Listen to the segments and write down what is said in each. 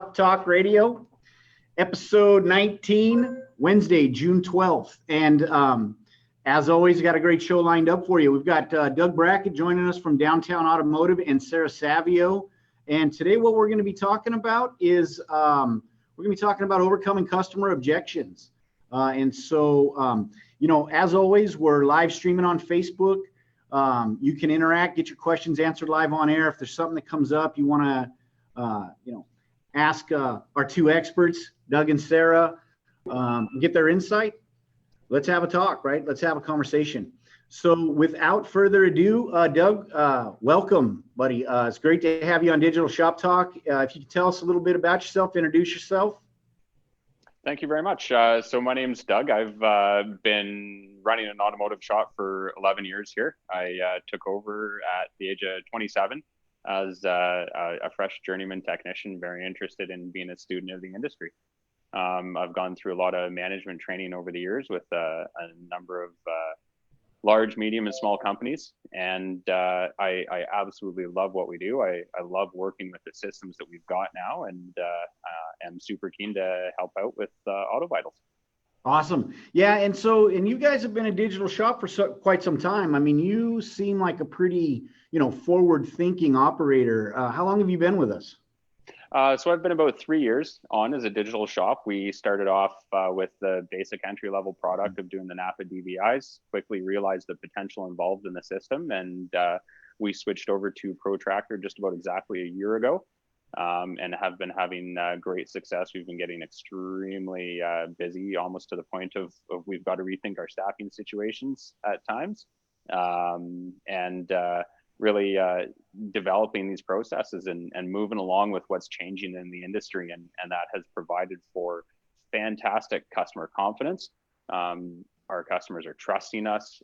Shop Talk Radio, episode 19, Wednesday, June 12th. And as always, got a great show lined up for you. We've got Doug Brackett joining us from Downtown Automotive and Sarah Savio. And today what we're going to be talking about is we're going to be talking about overcoming customer objections. As always, we're live streaming on Facebook. You can interact, get your questions answered live on air. If there's something that comes up you want to ask our two experts, Doug and Sarah, get their insight, let's have a talk, right? Let's have a conversation. So without further ado, Doug, welcome, buddy. It's great to have you on Digital Shop Talk. If you could tell us a little bit about yourself, introduce yourself. Thank you very much. So my name's Doug. I've been running an automotive shop for 11 years here. I took over at the age of 27 as a fresh journeyman technician, very interested in being a student of the industry. I've gone through a lot of management training over the years with a number of large, medium, and small companies, and I absolutely love what we do. I love working with the systems that we've got now, and am super keen to help out with Auto Vitals. Awesome. Yeah, and you guys have been a digital shop for quite some time. I mean, you seem like a pretty, forward-thinking operator. How long have you been with us? So I've been about 3 years on as a digital shop. We started off with the basic entry-level product of doing the NAPA DVIs, quickly realized the potential involved in the system, and we switched over to Protractor just about exactly a year ago, and have been having great success. We've been getting extremely busy, almost to the point of we've got to rethink our staffing situations at times, and really developing these processes and moving along with what's changing in the industry. And that has provided for fantastic customer confidence. Our customers are trusting us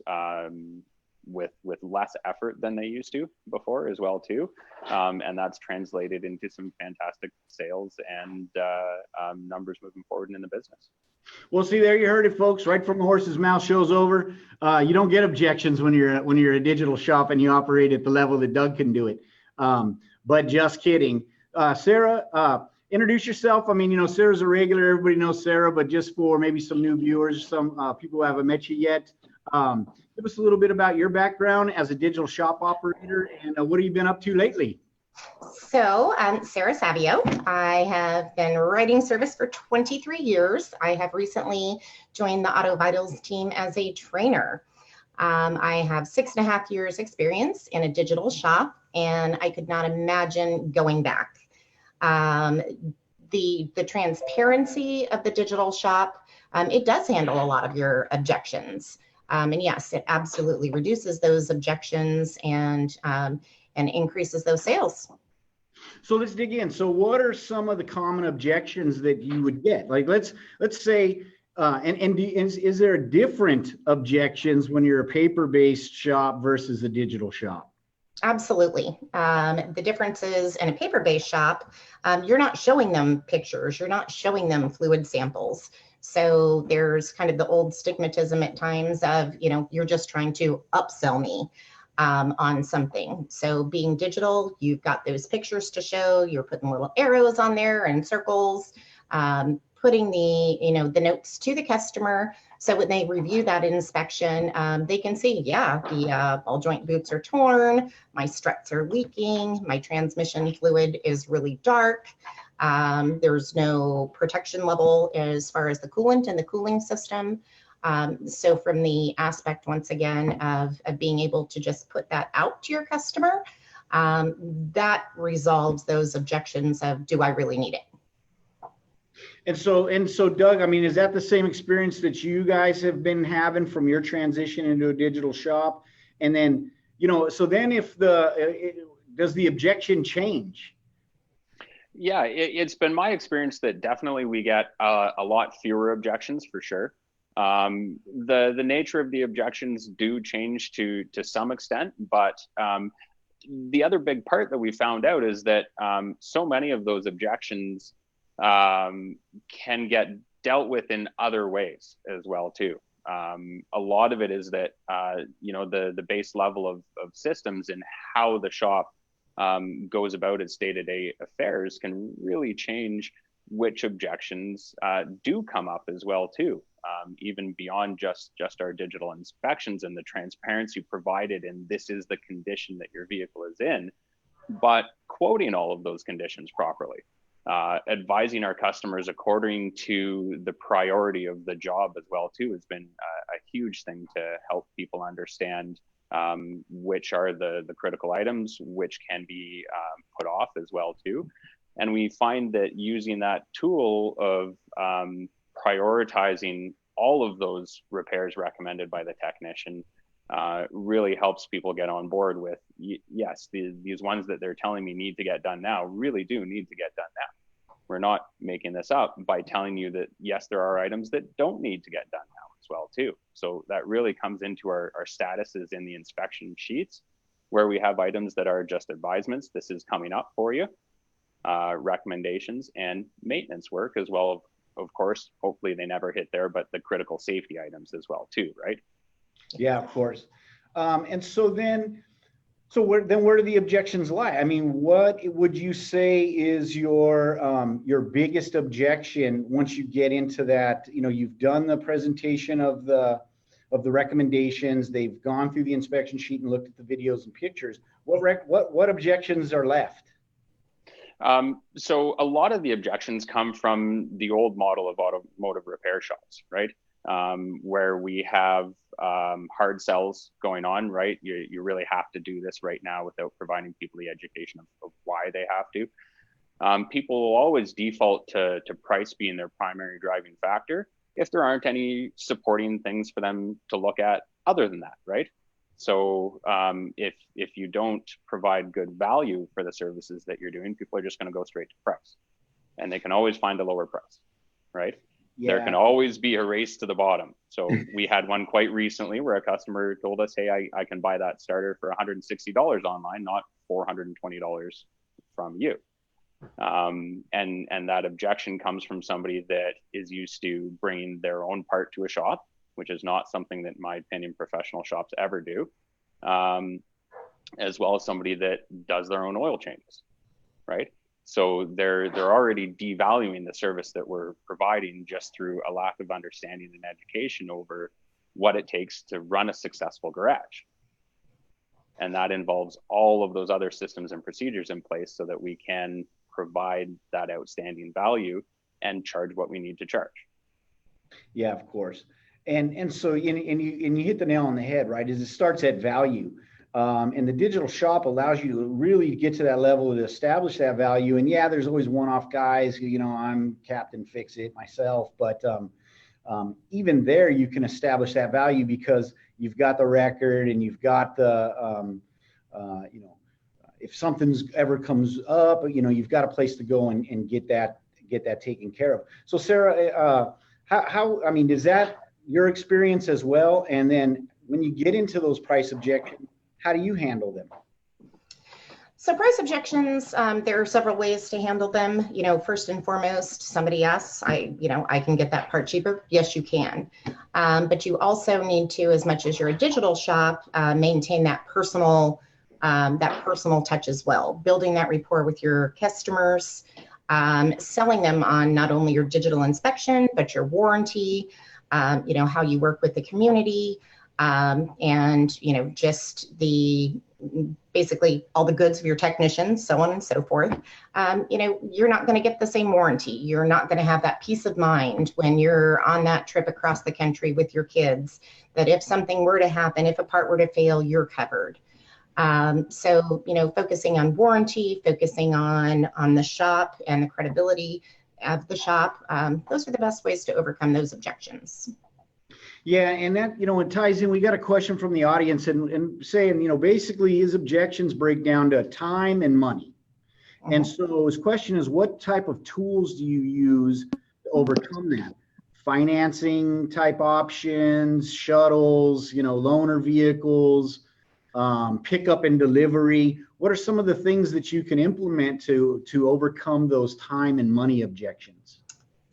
with less effort than they used to before as well too. And that's translated into some fantastic sales and numbers moving forward in the business. Well, see, there you heard it, folks. Right from the horse's mouth, show's over. You don't get objections when you're a digital shop and you operate at the level that Doug can do it. But just kidding. Sarah, introduce yourself. I mean, Sarah's a regular. Everybody knows Sarah, but just for maybe some new viewers, some people who haven't met you yet, give us a little bit about your background as a digital shop operator, and what have you been up to lately? So I'm Sarah Savio. I have been writing service for 23 years. I have recently joined the Auto Vitals team as a trainer. I have 6.5 years experience in a digital shop, and I could not imagine going back. The transparency of the digital shop, it does handle a lot of your objections. And yes, it absolutely reduces those objections and increases those sales. So let's dig in. So what are some of the common objections that you would get? Like let's say, is there different objections when you're a paper-based shop versus a digital shop? Absolutely. The difference is in a paper-based shop, you're not showing them pictures, you're not showing them fluid samples. So there's kind of the old stigmatism at times of, you're just trying to upsell me on something. So being digital, you've got those pictures to show, you're putting little arrows on there and circles, putting the notes to the customer. So when they review that inspection, they can see, the ball joint boots are torn, my struts are leaking, my transmission fluid is really dark. There's no protection level as far as the coolant and the cooling system. So from the aspect, once again, of being able to just put that out to your customer, that resolves those objections of, do I really need it? And so Doug, I mean, is that the same experience that you guys have been having from your transition into a digital shop? And then, so then does the objection change? Yeah, it's been my experience that definitely we get a lot fewer objections for sure. The nature of the objections do change to some extent, but the other big part that we found out is that so many of those objections can get dealt with in other ways as well too. A lot of it is that the base level of systems and how the shop goes about its day-to-day affairs can really change which objections do come up as well too, even beyond just our digital inspections and the transparency provided in this is the condition that your vehicle is in, but quoting all of those conditions properly, advising our customers according to the priority of the job as well too has been a huge thing to help people understand which are the critical items, which can be put off as well too. And we find that using that tool of prioritizing all of those repairs recommended by the technician really helps people get on board with, yes, these ones that they're telling me need to get done now really do need to get done now. We're not making this up by telling you that, yes, there are items that don't need to get done now as well too. So that really comes into our statuses in the inspection sheets, where we have items that are just advisements. This is coming up for you. Recommendations and maintenance work as well. Of course, hopefully they never hit there, but the critical safety items as well too, right? Yeah, of course. And so where do the objections lie? I mean, what would you say is your biggest objection once you get into that? You know, you've done the presentation of the recommendations. They've gone through the inspection sheet and looked at the videos and pictures. What objections are left? So a lot of the objections come from the old model of automotive repair shops, right? Where we have hard sells going on, right? You really have to do this right now without providing people the education of why they have to. People will always default to price being their primary driving factor if there aren't any supporting things for them to look at other than that, right? So if you don't provide good value for the services that you're doing, people are just going to go straight to price, and they can always find a lower price, right? Yeah. There can always be a race to the bottom. So we had one quite recently where a customer told us, hey, I can buy that starter for $160 online, not $420 from you. And that objection comes from somebody that is used to bringing their own part to a shop, which is not something that, in my opinion, professional shops ever do, as well as somebody that does their own oil changes, right? So they're already devaluing the service that we're providing just through a lack of understanding and education over what it takes to run a successful garage. And that involves all of those other systems and procedures in place so that we can provide that outstanding value and charge what we need to charge. Yeah, of course. And so you hit the nail on the head, right? Is it starts at value. And the digital shop allows you to really get to that level to establish that value. And yeah, there's always one-off guys, you know, I'm Captain Fix It myself, but even there you can establish that value because you've got the record and you've got the, you know, if something's ever comes up, you know, you've got a place to go and get that taken care of. So Sarah, how, I mean, is that your experience as well? And then when you get into those price objections, how do you handle them? So price objections, there are several ways to handle them. You know, first and foremost, somebody asks, I can get that part cheaper. Yes, you can. But you also need to, as much as you're a digital shop, maintain that personal touch as well. Building that rapport with your customers, selling them on not only your digital inspection, but your warranty, you know, how you work with the community, and, you know, just basically all the goods of your technicians, so on and so forth. You know, you're not going to get the same warranty. You're not going to have that peace of mind when you're on that trip across the country with your kids, that if something were to happen, if a part were to fail, you're covered. So, you know, focusing on warranty, focusing on the shop and the credibility of the shop, those are the best ways to overcome those objections. Yeah, and that, you know, it ties in. We got a question from the audience and saying, you know, basically his objections break down to time and money. Mm-hmm. And so his question is, what type of tools do you use to overcome that? Financing type options, shuttles, you know, loaner vehicles, pickup and delivery. What are some of the things that you can implement to overcome those time and money objections?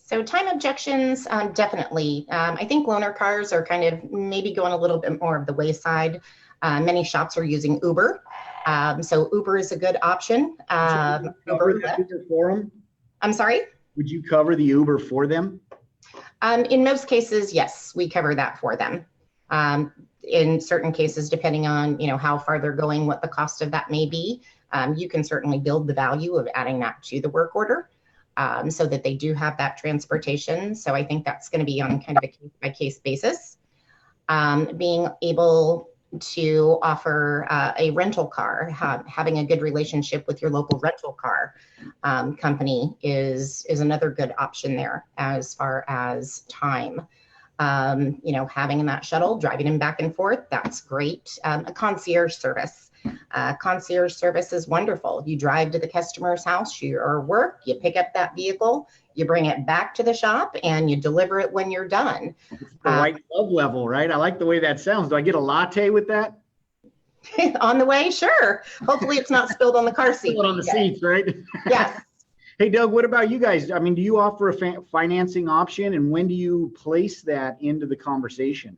So time objections, definitely. I think loaner cars are kind of maybe going a little bit more of the wayside. Many shops are using Uber So Uber is a good option. Uber for them? I'm sorry? Would you cover the Uber for them? In most cases, yes, we cover that for them. In certain cases, depending on how far they're going, what the cost of that may be, you can certainly build the value of adding that to the work order so that they do have that transportation. So I think that's going to be on kind of a case-by-case basis. Being able to offer a rental car, having a good relationship with your local rental car company is another good option there as far as time. Having that shuttle, driving them back and forth, that's great. A concierge service. Concierge service is wonderful. You drive to the customer's house or work, you pick up that vehicle, you bring it back to the shop, and you deliver it when you're done. It's the white glove level, right? I like the way that sounds. Do I get a latte with that? On the way? Sure. Hopefully it's not spilled on the car seat. On the seats, right? Yes. Hey, Doug, what about you guys? I mean, do you offer a financing option, and when do you place that into the conversation?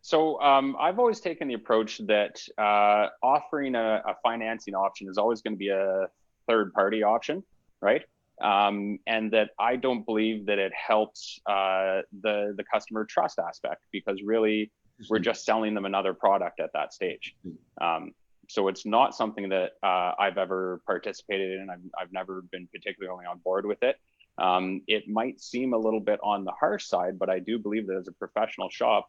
So I've always taken the approach that offering a financing option is always going to be a third-party option, right? And that I don't believe that it helps the customer trust aspect, because really we're just selling them another product at that stage. So it's not something that I've ever participated in. I've never been particularly on board with it. It might seem a little bit on the harsh side, but I do believe that as a professional shop,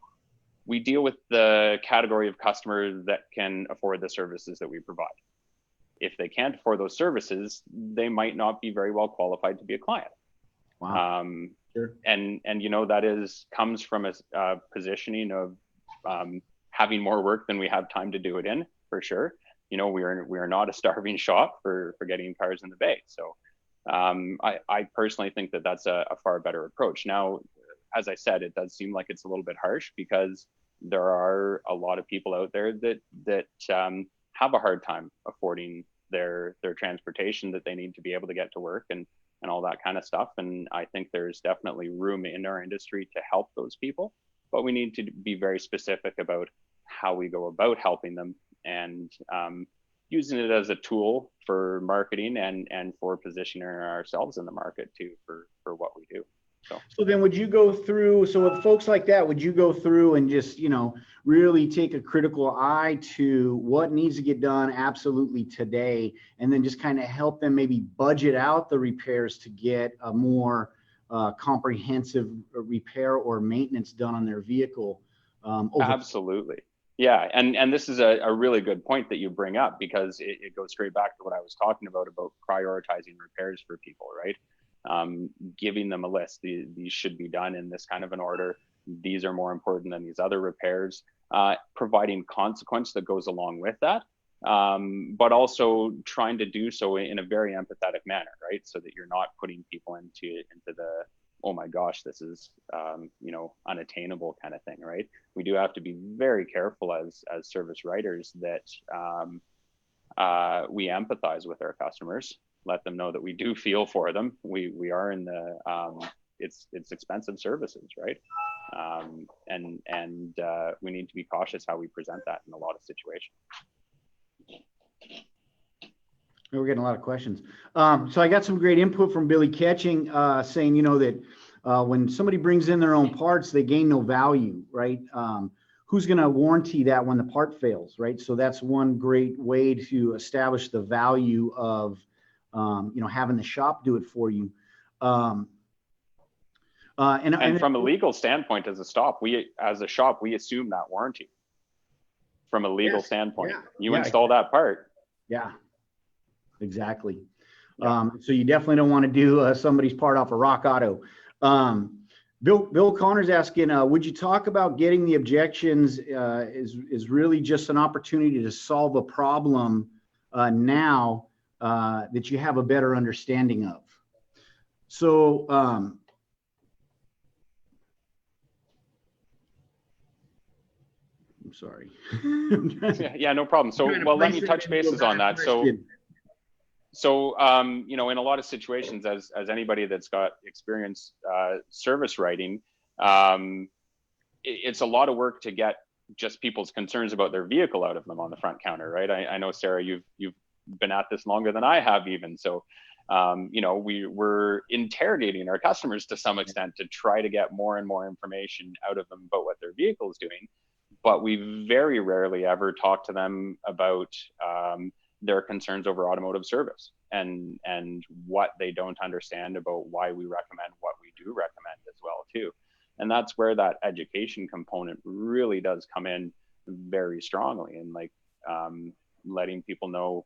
we deal with the category of customers that can afford the services that we provide. If they can't afford those services, they might not be very well qualified to be a client. Wow. Sure. And that comes from a positioning of having more work than we have time to do it in, for sure. We are not a starving shop for getting cars in the bay. So I personally think that that's a far better approach. Now, as I said, it does seem like it's a little bit harsh, because there are a lot of people out there that have a hard time affording their transportation that they need to be able to get to work and all that kind of stuff. And I think there's definitely room in our industry to help those people, but we need to be very specific about how we go about helping them, and using it as a tool for marketing and for positioning ourselves in the market too for what we do. So then would you go through, so with folks like that, would you go through and just, really take a critical eye to what needs to get done absolutely today, and then just kind of help them maybe budget out the repairs to get a more comprehensive repair or maintenance done on their vehicle? Absolutely. Yeah. And this is a really good point that you bring up, because it goes straight back to what I was talking about prioritizing repairs for people, right? Giving them a list. These should be done in this kind of an order. These are more important than these other repairs. Providing consequence that goes along with that, but also trying to do so in a very empathetic manner, right? So that you're not putting people into the, oh my gosh, this is unattainable kind of thing, right? We do have to be very careful as service writers that we empathize with our customers. Let them know that we do feel for them. We are in the it's expensive services, right? And we need to be cautious how we present that in a lot of situations. We're getting a lot of questions. So I got some great input from Billy Ketching, saying that when somebody brings in their own parts, they gain no value, right? Who's going to warranty that when the part fails, right? So that's one great way to establish the value of having the shop do it for you. And from a legal standpoint, as a shop, we assume that warranty. From a legal standpoint, you install that part. Yeah, exactly. Yeah. So you definitely don't want to do somebody's part off a Rock Auto. Bill Connor's asking, would you talk about getting the objections is really just an opportunity to solve a problem now that you have a better understanding of? So I'm sorry. Yeah, no problem. So, well, let me touch bases on that. So, in a lot of situations, as anybody that's got experience service writing, it's a lot of work to get just people's concerns about their vehicle out of them on the front counter, right? I know, Sarah, you've been at this longer than I have even. So, we're interrogating our customers to some extent to try to get more and more information out of them about what their vehicle is doing. But we very rarely ever talk to them about their concerns over automotive service and what they don't understand about why we recommend what we do recommend as well too. And that's where that education component really does come in very strongly, and letting people know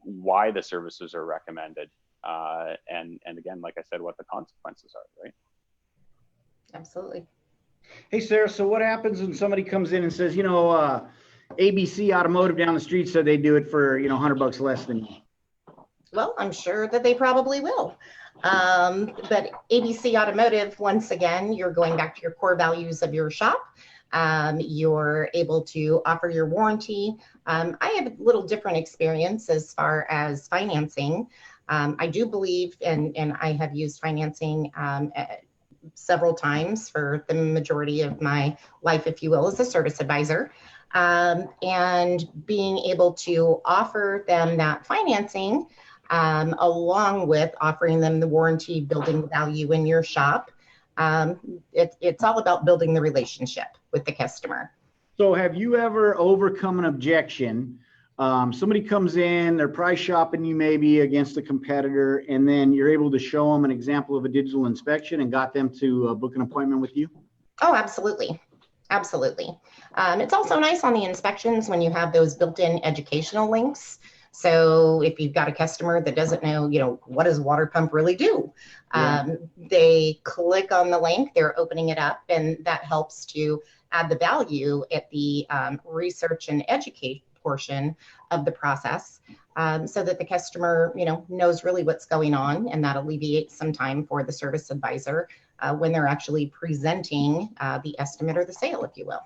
why the services are recommended, and again, like I said, what the consequences are, right? Absolutely. Hey, Sarah, so what happens when somebody comes in and says, ABC Automotive down the street said they do it for, $100 less than you? Well, I'm sure that they probably will. But ABC Automotive, once again, you're going back to your core values of your shop. You're able to offer your warranty. I have a little different experience as far as financing. I do believe, and I have used financing several times for the majority of my life, if you will, as a service advisor. And being able to offer them that financing, along with offering them the warranty, building value in your shop. It's all about building the relationship with the customer. So have you ever overcome an objection? Somebody comes in, they're price shopping you maybe against a competitor, and then you're able to show them an example of a digital inspection and got them to book an appointment with you? Oh, absolutely. Absolutely. It's also nice on the inspections when you have those built-in educational links. So if you've got a customer that doesn't know, what does a water pump really do? Yeah. They click on the link, they're opening it up, and that helps to add the value at the research and educate portion of the process, so that the customer, knows really what's going on, and that alleviates some time for the service advisor when they're actually presenting the estimate or the sale, if you will.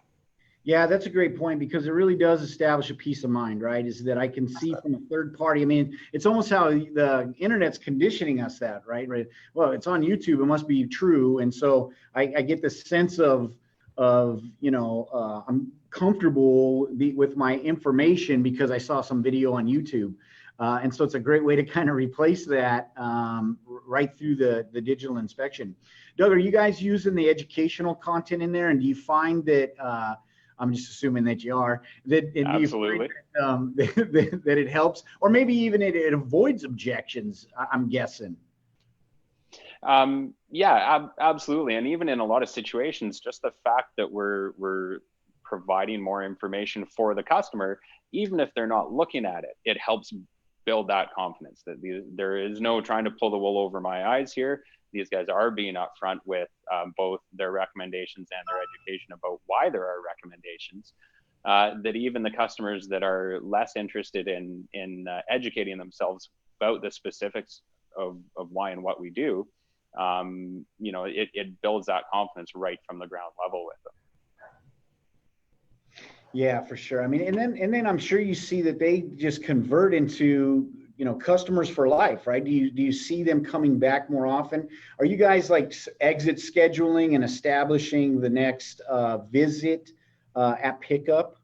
Yeah, that's a great point, because it really does establish a peace of mind, right? Is that I can see from a third party. I mean, it's almost how the internet's conditioning us that, right? Well, it's on YouTube, it must be true. And so I get this sense of I'm comfortable with my information because I saw some video on YouTube. And so it's a great way to kind of replace that right through the digital inspection. Doug, are you guys using the educational content in there? And do you find that, I'm just assuming that you are, Absolutely. that it helps, or maybe even it avoids objections, I'm guessing? Yeah, absolutely. And even in a lot of situations, just the fact that we're providing more information for the customer, even if they're not looking at it, it helps build that confidence that there is no trying to pull the wool over my eyes here. These guys are being upfront with both their recommendations and their education about why there are recommendations. That even the customers that are less interested in educating themselves about the specifics of why and what we do, it builds that confidence right from the ground level with them. Yeah, for sure. I mean, and then I'm sure you see that they just convert into, customers for life, right? Do you see them coming back more often? Are you guys like exit scheduling and establishing the next visit at pickup?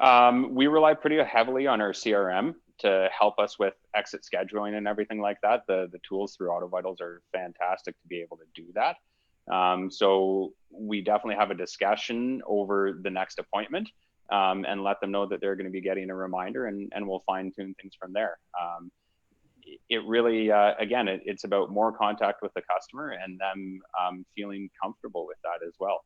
We rely pretty heavily on our CRM to help us with exit scheduling and everything like that. The tools through AutoVitals are fantastic to be able to do that. So we definitely have a discussion over the next appointment, and let them know that they're going to be getting a reminder, and we'll fine tune things from there. It really, again, it's about more contact with the customer and them feeling comfortable with that as well.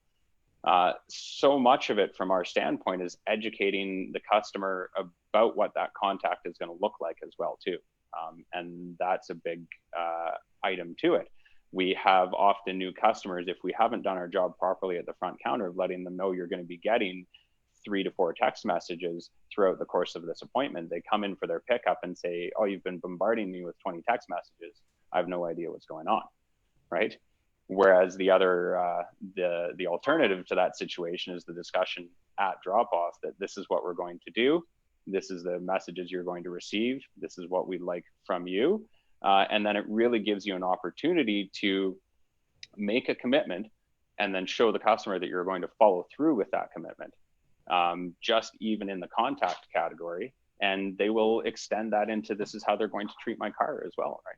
So much of it from our standpoint is educating the customer about what that contact is going to look like as well too. And that's a big item to it. We have often new customers, if we haven't done our job properly at the front counter of letting them know you're going to be getting 3 to 4 text messages throughout the course of this appointment. They come in for their pickup and say, oh, you've been bombarding me with 20 text messages. I have no idea what's going on, right? Whereas the other, the alternative to that situation is the discussion at drop-off, that this is what we're going to do. This is the messages you're going to receive. This is what we'd like from you. And then it really gives you an opportunity to make a commitment and then show the customer that you're going to follow through with that commitment, just even in the contact category. And they will extend that into, this is how they're going to treat my car as well, right?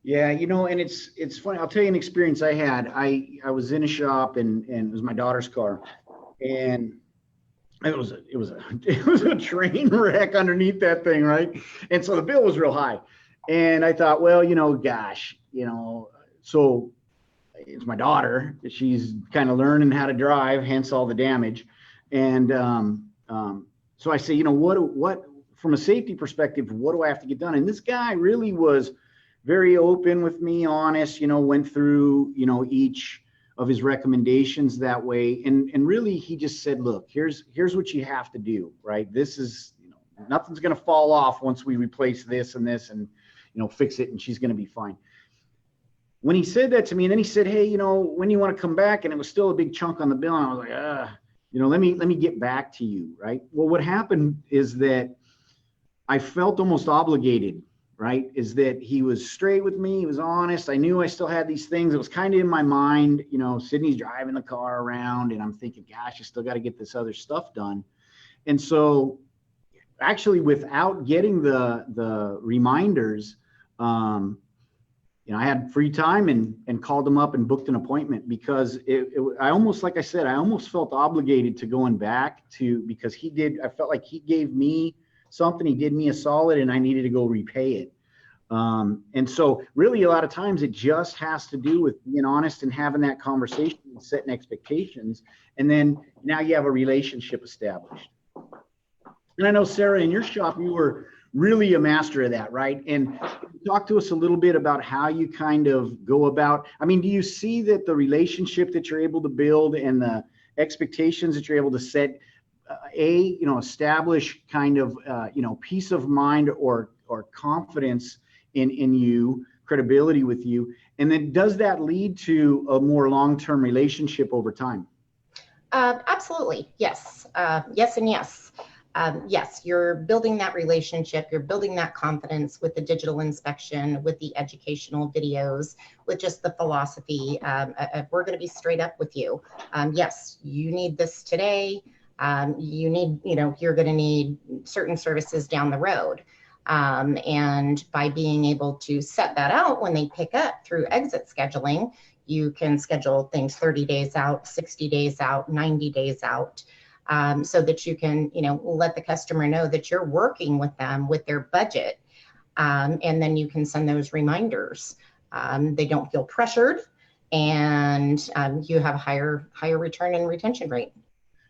Yeah, and it's funny. I'll tell you an experience I had. I was in a shop and it was my daughter's car, and it was a train wreck underneath that thing, right? And so the bill was real high, and I thought, well, gosh, so it's my daughter. She's kind of learning how to drive, hence all the damage, and so I say, what from a safety perspective, what do I have to get done? And this guy really was very open with me, honest, went through, each of his recommendations that way. And really, he just said, look, here's what you have to do, right? This is, nothing's going to fall off once we replace this and this and, fix it, and she's going to be fine. When he said that to me, and then he said, hey, when you want to come back? And it was still a big chunk on the bill. And I was like, let me get back to you, right? Well, what happened is that I felt almost obligated, right? Is that he was straight with me. He was honest. I knew I still had these things. It was kind of in my mind, Sydney's driving the car around and I'm thinking, gosh, I still got to get this other stuff done. And so actually, without getting the reminders, I had free time and called him up and booked an appointment, because I almost, like I said, I almost felt obligated to going back because I felt like he gave me something, he did me a solid, and I needed to go repay it. And so really a lot of times it just has to do with being honest and having that conversation and setting expectations. And then now you have a relationship established. And I know, Sarah, in your shop, you were really a master of that, right? And talk to us a little bit about how you kind of go about, do you see that the relationship that you're able to build and the expectations that you're able to set, establish kind of, peace of mind or confidence in you, credibility with you, and then does that lead to a more long-term relationship over time? Absolutely, yes. Yes and yes. Yes, you're building that relationship, you're building that confidence with the digital inspection, with the educational videos, with just the philosophy. We're going to be straight up with you. Yes, you need this today. You need, you're going to need certain services down the road. And by being able to set that out when they pick up through exit scheduling, you can schedule things 30 days out, 60 days out, 90 days out. So that you can, let the customer know that you're working with them with their budget. And then you can send those reminders. They don't feel pressured, and you have a higher return and retention rate.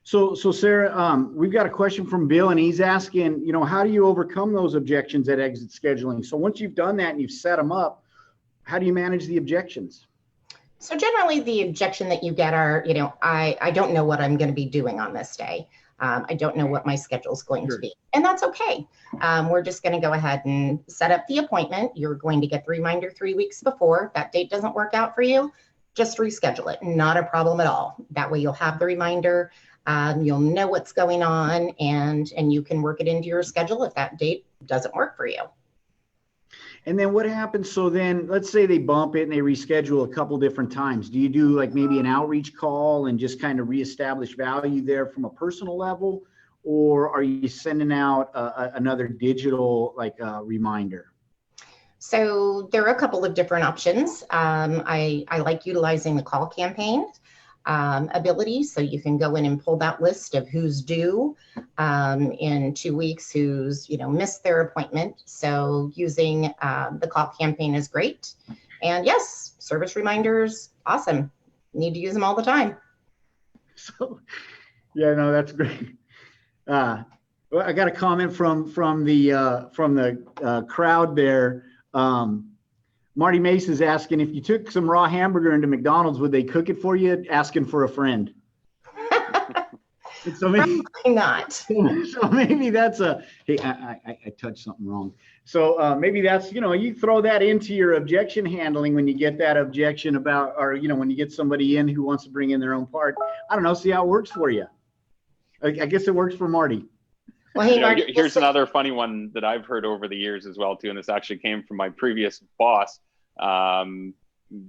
So Sarah, we've got a question from Bill, and he's asking, how do you overcome those objections at exit scheduling? So once you've done that and you've set them up, how do you manage the objections? So generally the objection that you get are, I don't know what I'm going to be doing on this day. I don't know what my schedule is going to be. And that's okay. We're just going to go ahead and set up the appointment. You're going to get the reminder 3 weeks before. If that date doesn't work out for you, just reschedule it. Not a problem at all. That way you'll have the reminder. You'll know what's going on, and you can work it into your schedule if that date doesn't work for you. And then what happens? So then let's say they bump it and they reschedule a couple different times. Do you do like maybe an outreach call and just kind of reestablish value there from a personal level? Or are you sending out another digital reminder? So there are a couple of different options. I like utilizing the call campaign ability. So you can go in and pull that list of who's due in 2 weeks, who's missed their appointment. So using the call campaign is great. And yes, service reminders, awesome. Need to use them all the time. So yeah, no, that's great. Well, I got a comment from the crowd there. Marty Mace is asking, if you took some raw hamburger into McDonald's, would they cook it for you? Asking for a friend. So maybe not. So maybe that's hey, I touched something wrong. So maybe that's, you throw that into your objection handling when you get that objection about, or, when you get somebody in who wants to bring in their own part. I don't know, see how it works for you. I guess it works for Marty. Well, hey, Marty, here's another funny one that I've heard over the years as well, too. And this actually came from my previous boss.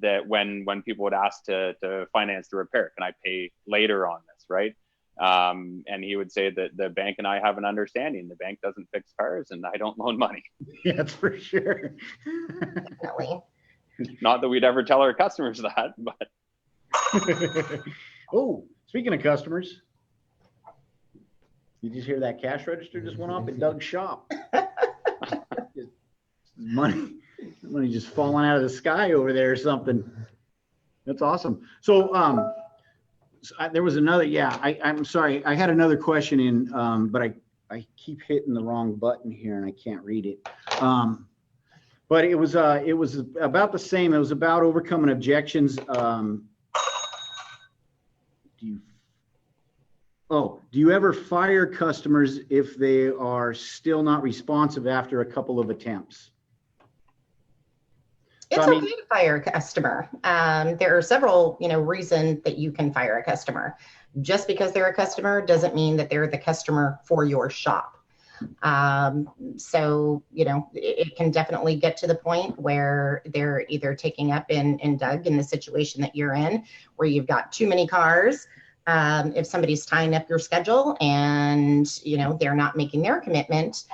that when people would ask to finance the repair, can I pay later on this, right? And he would say that the bank and I have an understanding. The bank doesn't fix cars, and I don't loan money. Yeah, that's for sure. Definitely. Not that we'd ever tell our customers that, but. Oh, speaking of customers, you just hear that cash register just went off at Doug's shop. Money just falling out of the sky over there or something. That's awesome. So, there was another, I'm sorry. I had another question in, but I keep hitting the wrong button here and I can't read it. But it was about the same. It was about overcoming objections. Do you ever fire customers if they are still not responsive after a couple of attempts? It's okay to fire a customer. There are several, reasons that you can fire a customer. Just because they're a customer doesn't mean that they're the customer for your shop. So, it can definitely get to the point where they're either taking up in Doug, in the situation that you're in, where you've got too many cars. If somebody's tying up your schedule and, they're not making their commitment,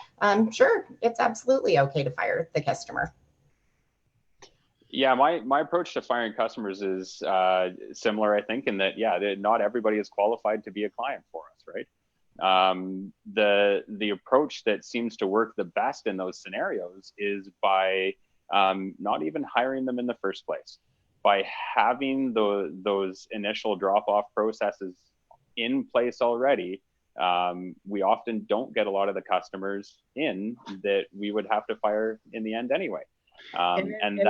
sure, it's absolutely okay to fire the customer. Yeah, my approach to firing customers is similar, I think, in that, not everybody is qualified to be a client for us, right? The approach that seems to work the best in those scenarios is by not even hiring them in the first place, by having those initial drop-off processes in place already. We often don't get a lot of the customers in that we would have to fire in the end anyway. And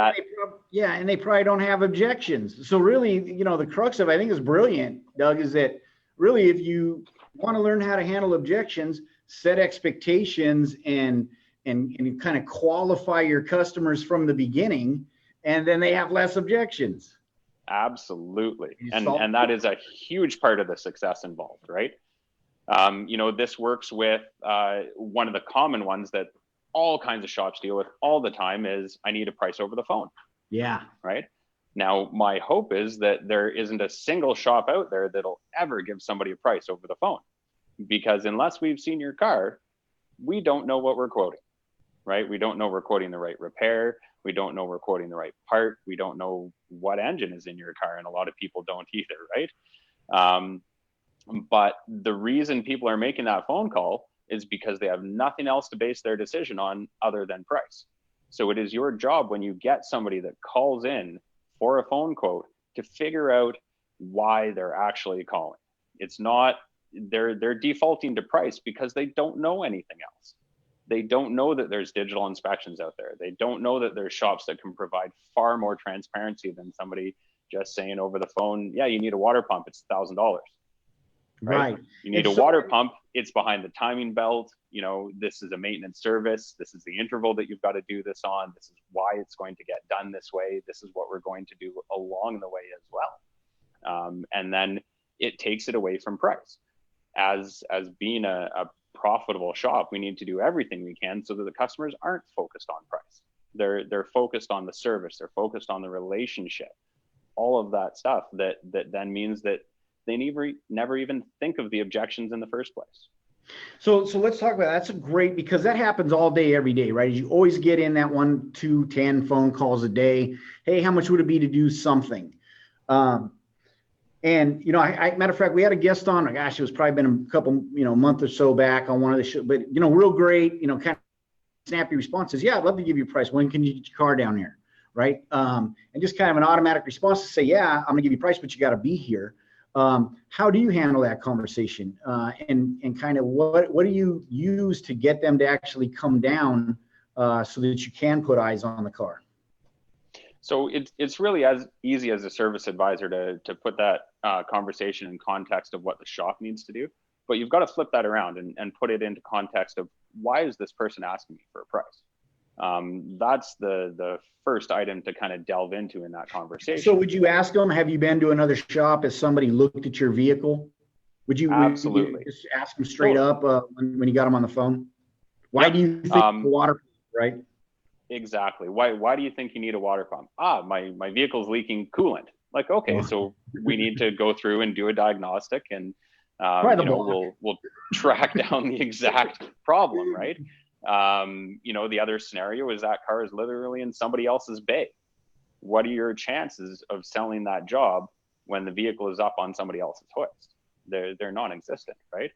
they probably don't have objections. So really, the crux of, I think is brilliant, Doug, is that really, if you want to learn how to handle objections, set expectations and kind of qualify your customers from the beginning, and then they have less objections. Absolutely. And that is a huge part of the success involved, right? This works with one of the common ones that all kinds of shops deal with all the time is, I need a price over the phone. Yeah. Right. Now, my hope is that there isn't a single shop out there that'll ever give somebody a price over the phone, because unless we've seen your car, we don't know what we're quoting, right? We don't know we're quoting the right repair. We don't know we're quoting the right part. We don't know what engine is in your car. And a lot of people don't either, right? But the reason people are making that phone call is because they have nothing else to base their decision on other than price. So it is your job, when you get somebody that calls in for a phone quote, to figure out why they're actually calling. It's not, they're defaulting to price because they don't know anything else. They don't know that there's digital inspections out there. They don't know that there's shops that can provide far more transparency than somebody just saying over the phone, yeah, you need a water pump, it's $1,000. Right. You need a water pump. It's behind the timing belt. This is a maintenance service. This is the interval that you've got to do this on. This is why it's going to get done this way. This is what we're going to do along the way as well. And then it takes it away from price. As being a profitable shop, we need to do everything we can so that the customers aren't focused on price. They're focused on the service. They're focused on the relationship. All of that stuff that then means that they never even think of the objections in the first place. So let's talk about that. That's great, because that happens all day, every day, right? You always get in that 1, 2, 10 phone calls a day. Hey, how much would it be to do something? And matter of fact, we had a guest on. Gosh, it was probably been a couple, month or so back on one of the shows. But real great, kind of snappy responses. Yeah, I'd love to give you a price. When can you get your car down here, right? And just kind of an automatic response to say, yeah, I'm gonna give you a price, but you got to be here. How do you handle that conversation? And kind of what do you use to get them to actually come down so that you can put eyes on the car? So it's really as easy as a service advisor to put that conversation in context of what the shop needs to do. But you've got to flip that around and put it into context of, why is this person asking me for a price? That's the first item to kind of delve into in that conversation. So would you ask them, have you been to another shop? Has somebody looked at your vehicle? Absolutely. Would you just ask them straight up when you got them on the phone? Why do you think the water, right? Exactly. Why do you think you need a water pump? My vehicle's leaking coolant. Like, okay, so we need to go through and do a diagnostic, and we'll track down the exact problem, right? The other scenario is that car is literally in somebody else's bay. What are your chances of selling that job when the vehicle is up on somebody else's hoist? They're non-existent, right?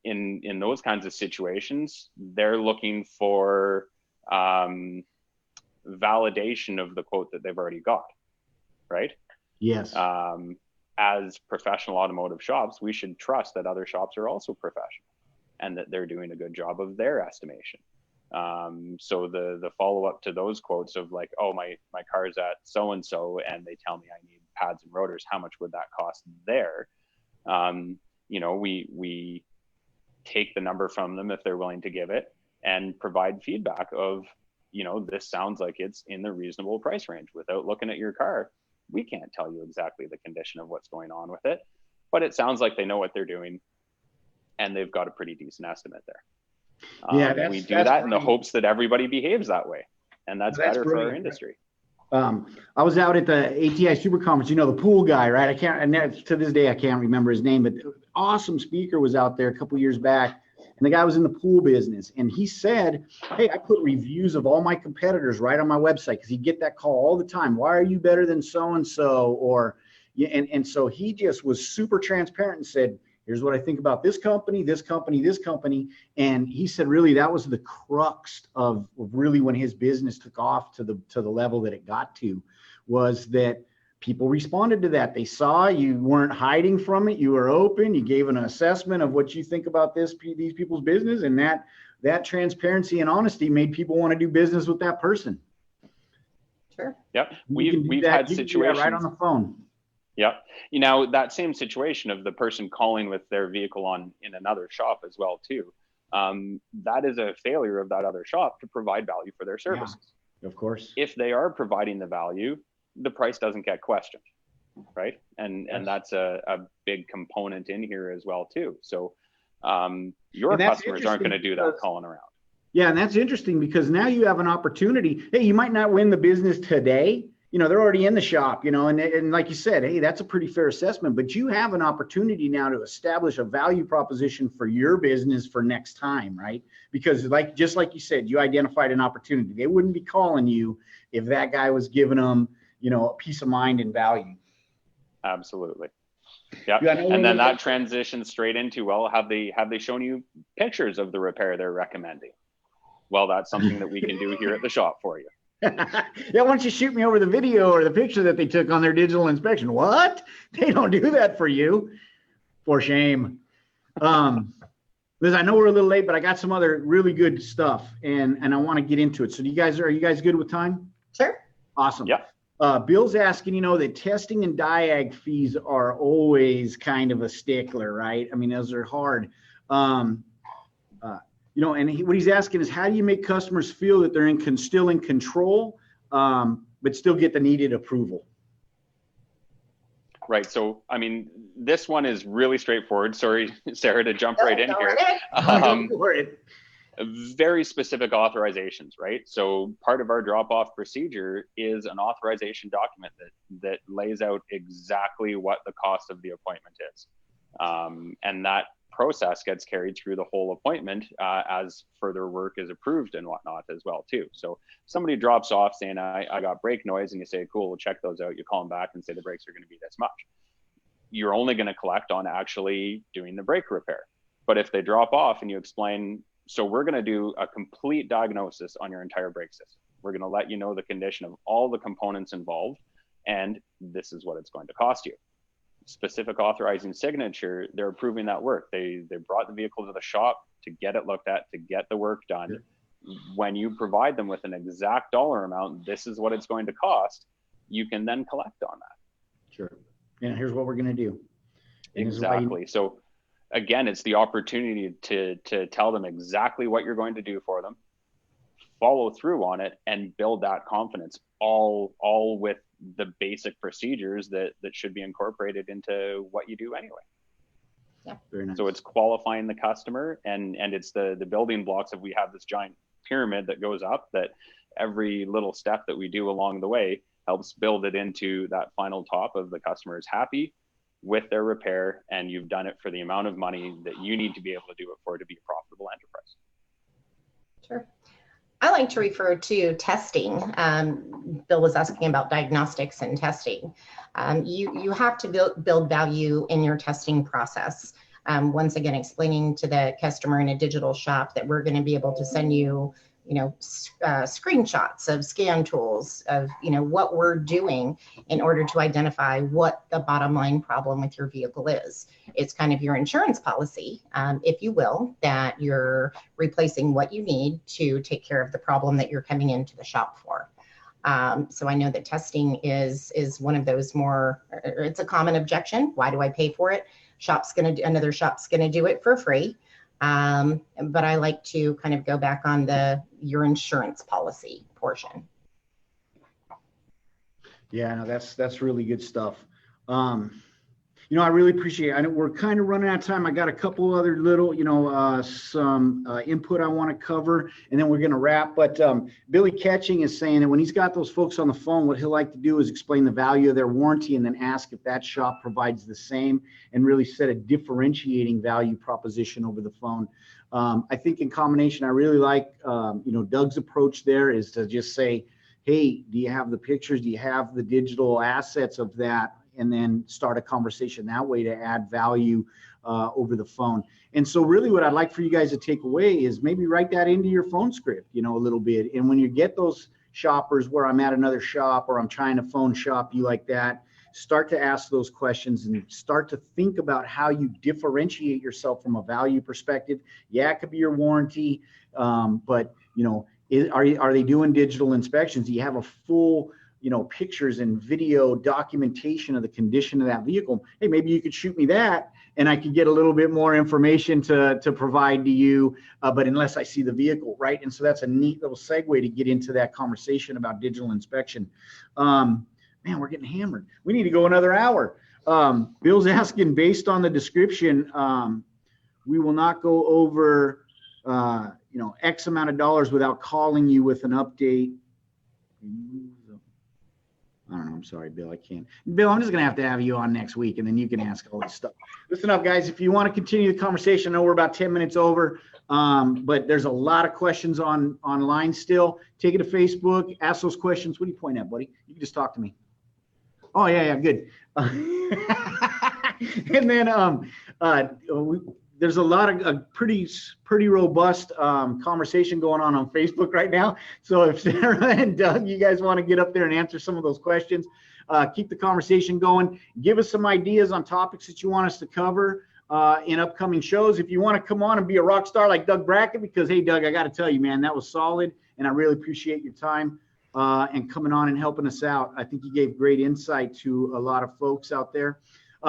In those kinds of situations, they're looking for validation of the quote that they've already got, right? Yes. As professional automotive shops, we should trust that other shops are also professional and that they're doing a good job of their estimation. So the follow-up to those quotes of like, oh, my car's at so-and-so and they tell me I need pads and rotors, how much would that cost there? We take the number from them if they're willing to give it, and provide feedback of, this sounds like it's in the reasonable price range. Without looking at your car, we can't tell you exactly the condition of what's going on with it, but it sounds like they know what they're doing and they've got a pretty decent estimate there. We do that in the hopes that everybody behaves that way, and that's better for our industry. I was out at the ATI Super Conference, the pool guy, right? To this day, I can't remember his name, but awesome speaker was out there a couple years back. And the guy was in the pool business, and he said, hey, I put reviews of all my competitors right on my website, because he'd get that call all the time. Why are you better than so-and-so? Or, and so he just was super transparent and said, here's what I think about this company, this company, this company. And he said, really, that was the crux of really when his business took off to the level that it got to, was that people responded to that. They saw you weren't hiding from it. You were open. You gave an assessment of what you think about these people's business, and that transparency and honesty made people want to do business with that person. Sure. Yep. We've had situations right on the phone. Yep. That same situation of the person calling with their vehicle in another shop as well too. That is a failure of that other shop to provide value for their services. Yeah, of course. If they are providing the value, the price doesn't get questioned, right? And that's a big component in here as well too. So your customers aren't going to do that calling around. Yeah, and that's interesting, because now you have an opportunity. Hey, you might not win the business today. They're already in the shop, and like you said, hey, that's a pretty fair assessment, but you have an opportunity now to establish a value proposition for your business for next time, right? Because just like you said, you identified an opportunity. They wouldn't be calling you if that guy was giving them, peace of mind and value. Absolutely. Yeah. And then that transitions straight into, well, have they shown you pictures of the repair they're recommending? Well, that's something that we can do here at the shop for you. Yeah, why don't you shoot me over the video or the picture that they took on their digital inspection? What? They don't do that for you. For shame. Liz, I know we're a little late, but I got some other really good stuff, and I want to get into it. So are you guys good with time? Sure. Awesome. Yeah. Bill's asking, that testing and diag fees are always kind of a stickler, right? I mean, those are hard. And what he's asking is, how do you make customers feel that they're still in control, but still get the needed approval? Right. So, I mean, this one is really straightforward. Sorry, Sarah, to jump right in here. Very specific authorizations, right? So part of our drop-off procedure is an authorization document that lays out exactly what the cost of the appointment is. And that process gets carried through the whole appointment as further work is approved and whatnot as well too. So somebody drops off saying, I got brake noise, and you say, cool, we'll check those out. You call them back and say the brakes are going to be this much. You're only going to collect on actually doing the brake repair. But if they drop off and you explain, so we're going to do a complete diagnosis on your entire brake system. We're going to let you know the condition of all the components involved, and this is what it's going to cost you. Specific authorizing signature, they're approving that work. They brought the vehicle to the shop to get it looked at, to get the work done. When you provide them with an exact dollar amount, this is what it's going to cost, you can then collect on that. Sure. And here's what we're going to do. Exactly. So again, it's the opportunity to tell them exactly what you're going to do for them, follow through on it, and build that confidence, all with the basic procedures that should be incorporated into what you do anyway. Yeah. Very nice. So it's qualifying the customer, and it's the building blocks of, we have this giant pyramid that goes up, that every little step that we do along the way helps build it into that final top of the customer is happy with their repair, and you've done it for the amount of money that you need to be able to do it for to be a profitable enterprise. Sure. I like to refer to testing. Bill was asking about diagnostics and testing. You have to build value in your testing process. Once again, explaining to the customer in a digital shop that we're going to be able to send you, screenshots of scan tools of, what we're doing in order to identify what the bottom line problem with your vehicle is. It's kind of your insurance policy, if you will, that you're replacing what you need to take care of the problem that you're coming into the shop for. So I know that testing is one of those more, it's a common objection. Why do I pay for it? Another shop's going to do it for free. But I like to kind of go back on your insurance policy portion. Yeah, no, that's really good stuff. I really appreciate it. I know we're kind of running out of time. I got a couple other little, some input I want to cover, and then we're going to wrap. But Billy Catching is saying that when he's got those folks on the phone, what he'll like to do is explain the value of their warranty and then ask if that shop provides the same, and really set a differentiating value proposition over the phone. I think in combination, I really like, Doug's approach there is to just say, hey, do you have the pictures? Do you have the digital assets of that? And then start a conversation that way to add value over the phone. And so really what I'd like for you guys to take away is maybe write that into your phone script, a little bit. And when you get those shoppers where I'm at another shop or I'm trying to phone shop you like that, start to ask those questions and start to think about how you differentiate yourself from a value perspective. Yeah, it could be your warranty, but are they doing digital inspections? Do you have a full pictures and video documentation of the condition of that vehicle? Hey, maybe you could shoot me that and I could get a little bit more information to provide to you, but unless I see the vehicle, right? And so that's a neat little segue to get into that conversation about digital inspection. Man, we're getting hammered. We need to go another hour. Bill's asking, based on the description, we will not go over, X amount of dollars without calling you with an update. I don't know. I'm sorry, Bill. I can't. Bill, I'm just going to have you on next week, and then you can ask all this stuff. Listen up, guys. If you want to continue the conversation, I know we're about 10 minutes over, but there's a lot of questions online still. Take it to Facebook. Ask those questions. What do you point at, buddy? You can just talk to me. Oh, yeah, good. And then there's a lot of pretty robust conversation going on Facebook right now. So if Sarah and Doug, you guys want to get up there and answer some of those questions, keep the conversation going. Give us some ideas on topics that you want us to cover in upcoming shows. If you want to come on and be a rock star like Doug Brackett, because, hey, Doug, I got to tell you, man, that was solid. And I really appreciate your time and coming on and helping us out. I think you gave great insight to a lot of folks out there.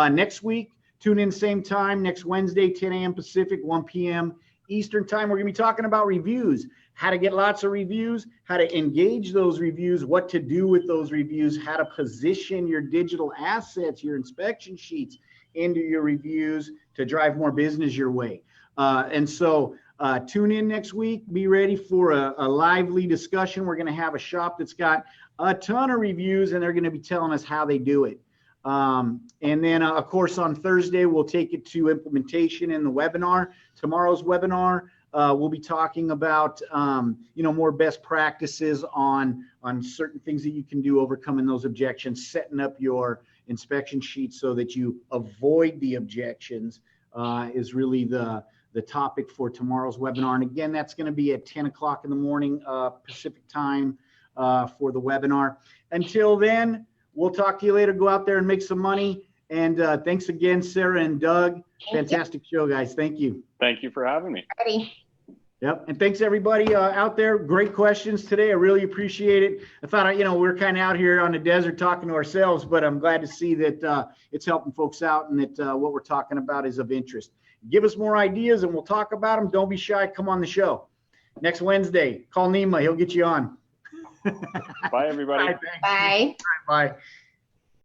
Next week, tune in same time, next Wednesday, 10 a.m. Pacific, 1 p.m. Eastern time. We're going to be talking about reviews, how to get lots of reviews, how to engage those reviews, what to do with those reviews, how to position your digital assets, your inspection sheets into your reviews to drive more business your way. And so tune in next week. Be ready for a lively discussion. We're going to have a shop that's got a ton of reviews, and they're going to be telling us how they do it. And then, of course, on Thursday, we'll take it to implementation in the webinar. Tomorrow's webinar, we'll be talking about, more best practices on certain things that you can do overcoming those objections, setting up your inspection sheet so that you avoid the objections is really the topic for tomorrow's webinar. And again, that's going to be at 10 o'clock in the morning Pacific time for the webinar. Until then, we'll talk to you later. Go out there and make some money. And thanks again, Sarah and Doug. Fantastic show, guys. Thank you. Thank you for having me. Ready. Yep. And thanks everybody out there. Great questions today. I really appreciate it. I thought, we're kind of out here on the desert talking to ourselves, but I'm glad to see that it's helping folks out and that what we're talking about is of interest. Give us more ideas and we'll talk about them. Don't be shy. Come on the show. Next Wednesday, call Nima. He'll get you on. Bye, everybody. Bye. Bye.